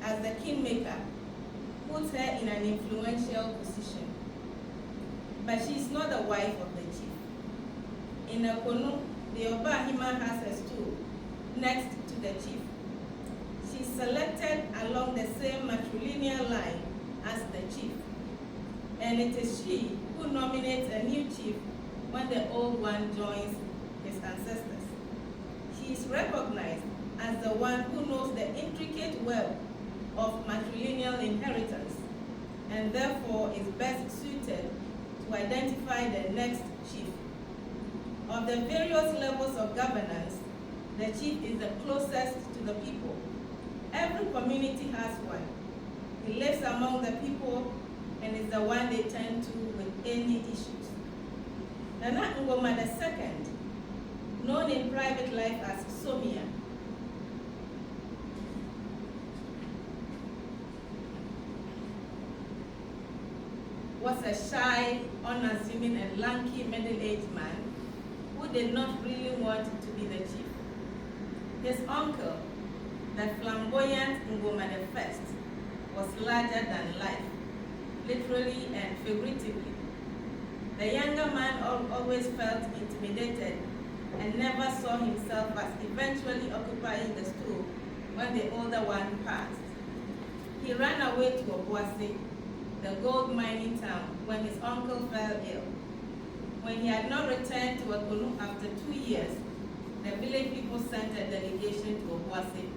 as the kingmaker puts her in an influential position. But she is not the wife of the chief. In Ekonu, the Obahima has a stool next to the chief. She is selected along the same matrilineal line as the chief. And it is she who nominates a new chief when the old one joins his ancestors. She is recognized as the one who knows the intricate web of matrilineal inheritance and therefore is best suited to identify the next chief. Of the various levels of governance, the chief is the closest to the people. Every community has one. He lives among the people and is the one they turn to with any issues. Nana Ngoma II, known in private life as Somia, was a shy, unassuming, and lanky middle-aged man who did not really want to be the chief. His uncle, the flamboyant Ngoma I, was larger than life, literally and figuratively. The younger man always felt intimidated and never saw himself as eventually occupying the stool when the older one passed. He ran away to Obuasi, the gold mining town, when his uncle fell ill. When he had not returned to Ekonu after 2 years, the village people sent a delegation to Obuasi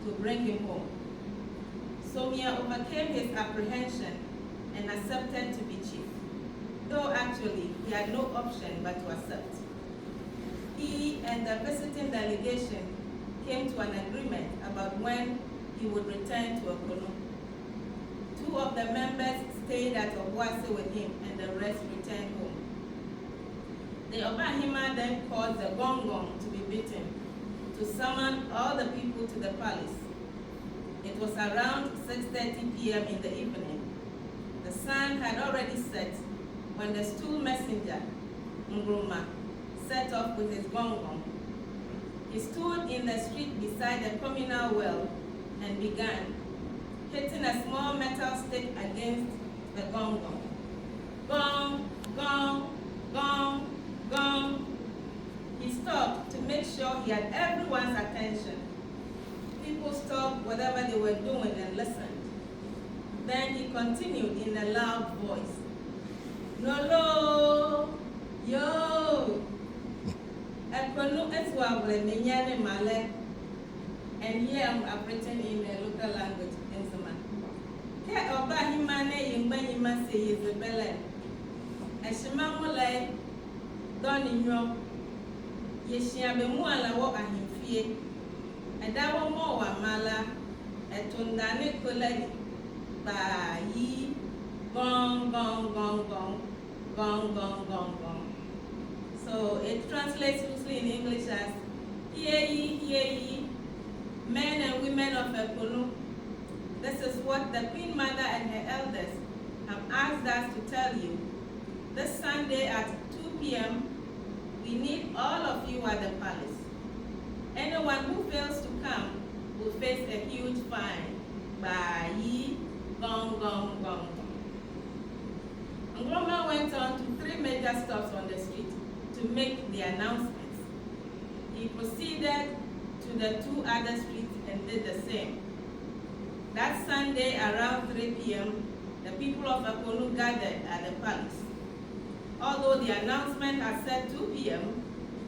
to bring him home. Somia overcame his apprehension and accepted to be chief, though actually he had no option but to accept. He and the visiting delegation came to an agreement about when he would return to Ekonu. 2 of the members stayed at Obuasi with him and the rest returned home. The Obahima then caused the gong gong to be beaten to summon all the people to the palace. It was around 6:30 p.m. in the evening. The sun had already set when the stool messenger, Ngoma, set off with his gong gong. He stood in the street beside the communal well and began hitting a small metal stick against the gong gong. Gong, gong, gong, gong. He stopped to make sure he had everyone's attention. People stopped whatever they were doing and listened. Then he continued in a loud voice. Nolo, yo, Ekonu eswawle minyane male. And here I'm written in the local language, Enzima. Ke Obahima ne yimba yima se Yezebelen. Eshimamule doni nyo. Yeshia bemu ala wo ahimfie. Edawo mo wa mala. Etundane koledi. Ba yi. Gong, gong, gong, gong. Gong, gong, gong, gong. So it translates loosely in English as hear ye, men and women of Ekonu. This is what the Queen Mother and her elders have asked us to tell you. This Sunday at 2 p.m., we need all of you at the palace. Anyone who fails to come will face a huge fine. By ye, gong, gong, gong, gong. Ngoma went on to 3 major stops on the street to make the announcements. He proceeded to the 2 other streets and did the same. That Sunday around 3 p.m., the people of Ekonu gathered at the palace. Although the announcement had said 2 p.m.,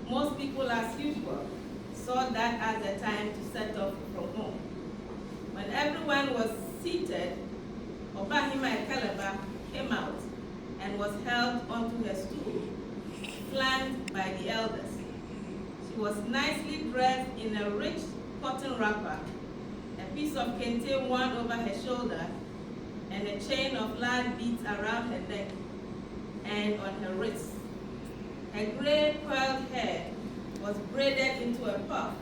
most people, as usual, saw that as the time to set off from home. When everyone was seated, Obahima Ekeleba came out and was held onto her stool, flanked by the elders. She was nicely dressed in a rich cotton wrapper, a piece of kente worn over her shoulder, and a chain of large beads around her neck and on her wrists. Her gray curled hair was braided into a puff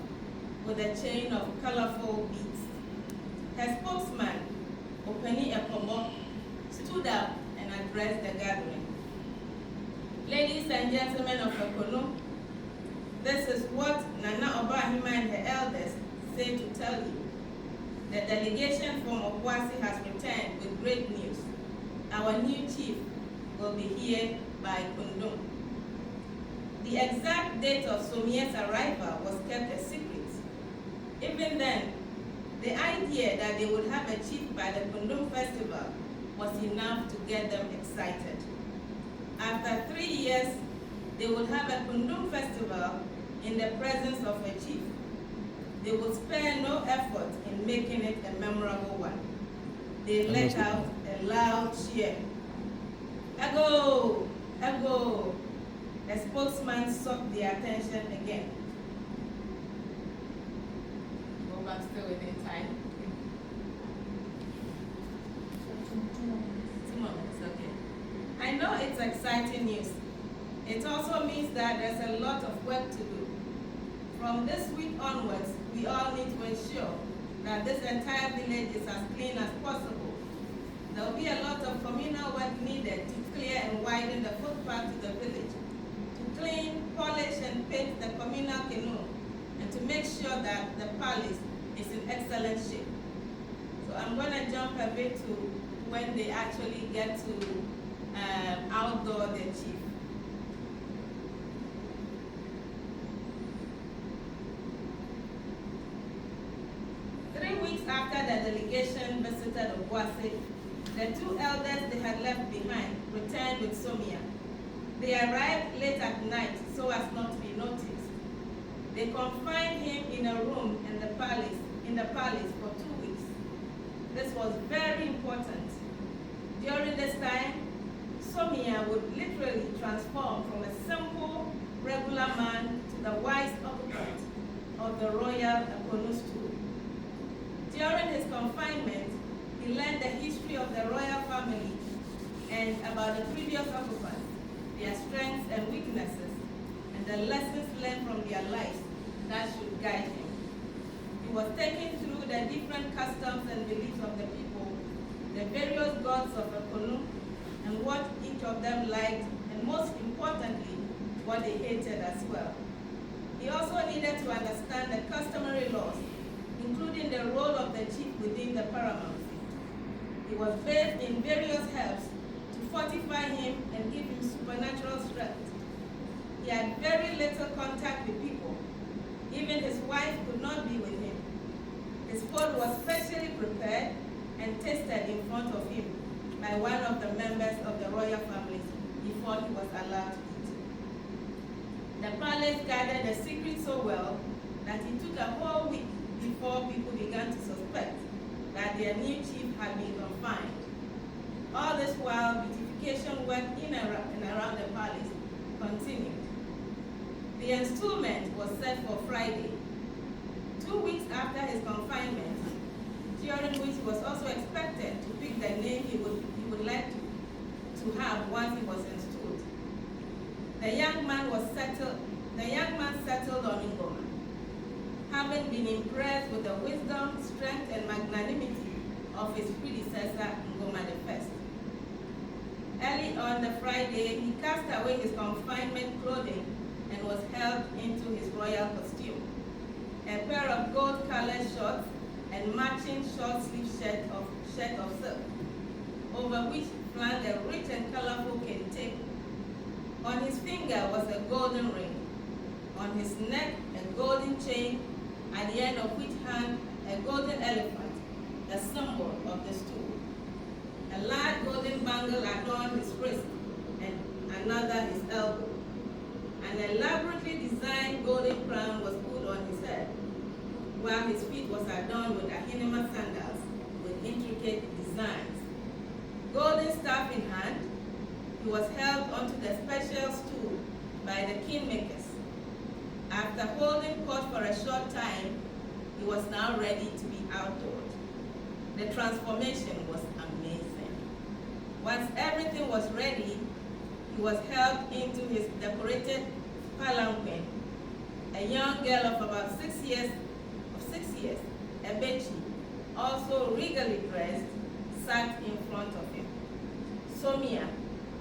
with a chain of colorful beads. Her spokesman, Openi Ekobo, stood up and addressed the gathering. Ladies and gentlemen of Ekonu, this is what Nana Obahima and her elders say to tell you. The the delegation from Obuasi has returned with great news. Our new chief will be here by Kundum. The exact date of Somia's arrival was kept a secret. Even then, the idea that they would have a chief by the Kundum festival was enough to get them excited. After 3 years, they would have a Kundum festival in the presence of a chief. They would spare no effort in making it a memorable one. They let out a loud cheer. Ego! Ego! The spokesman sought their attention again. Hope I'm still within time. 2 moments, okay. I know it's exciting news. It also means that there's a lot of work to do. From this week onwards, we all need to ensure that this entire village is as clean as possible. There will be a lot of communal work needed to clear and widen the footpath to the village, to clean, polish, and paint the communal canoe, and to make sure that the palace is in excellent shape. So I'm going to jump a bit to when they actually get to outdoor the chief. After the delegation visited Obuasi, the 2 elders they had left behind returned with Somia. They arrived late at night so as not to be noticed. They confined him in a room in the palace for 2 weeks. This was very important. During this time, Somia would literally transform from a simple, regular man to the wise occupant of the royal Akonu stool. During his confinement, he learned the history of the royal family and about the previous occupants, their strengths and weaknesses, and the lessons learned from their lives that should guide him. He was taken through the different customs and beliefs of the people, the various gods of Akonu, and what each of them liked, and most importantly, what they hated as well. He also needed to understand the customary laws, including the role of the chief within the paramountcy. He was bathed in various herbs to fortify him and give him supernatural strength. He had very little contact with people. Even his wife could not be with him. His food was specially prepared and tasted in front of him by one of the members of the royal family before he was allowed to eat. The palace guarded the secret so well that it took a whole week before people began to suspect that their new chief had been confined. All this while, beautification work in and around the palace continued. The installment was set for Friday, 2 weeks after his confinement, during which he was also expected to pick the name he would like to have once he was installed. The young man settled on Ngoma, having been impressed with the wisdom, strength, and magnanimity of his predecessor, Ngoma I. Early on the Friday, he cast away his confinement clothing and was held into his royal costume, a pair of gold-colored shorts and matching short-sleeve shirt of silk, over which flung a rich and colorful kente. On his finger was a golden ring, on his neck a golden chain, at the end of which hung a golden elephant, the symbol of the stool. A large golden bangle adorned his wrist and another his elbow. An elaborately designed golden crown was put on his head, while his feet was adorned with ahinima sandals with intricate designs. Golden staff in hand, he was held onto the special stool by the kingmakers. After holding court for a short time, he was now ready to be outdoors. The transformation was amazing. Once everything was ready, he was held into his decorated palanquin. A young girl of about 6 years, a Bechi, also regally dressed, sat in front of him. Somia,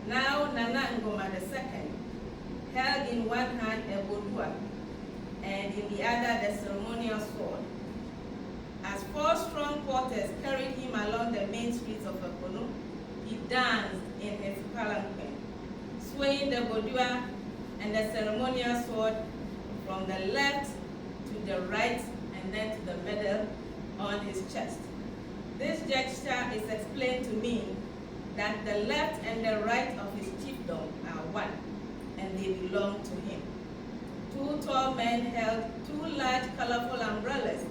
now Nana Ngoma II, held in one hand a bodua, and in the other the ceremonial sword. As 4 strong paws supporters carried him along the main streets of Akono, he danced in his palanquin, swaying the bodua and the ceremonial sword from the left to the right and then to the middle on his chest. This gesture is explained to mean that the left and the right of his chiefdom are one, and they belong to him. Two tall men held two large colorful umbrellas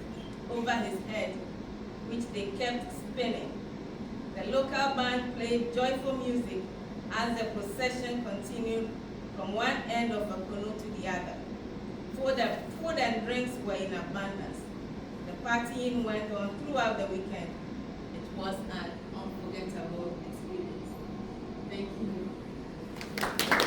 over his head, which they kept spinning. The local band played joyful music as the procession continued from one end of Akono to the other. Food and drinks were in abundance. The partying went on throughout the weekend. It was an unforgettable experience. Thank you.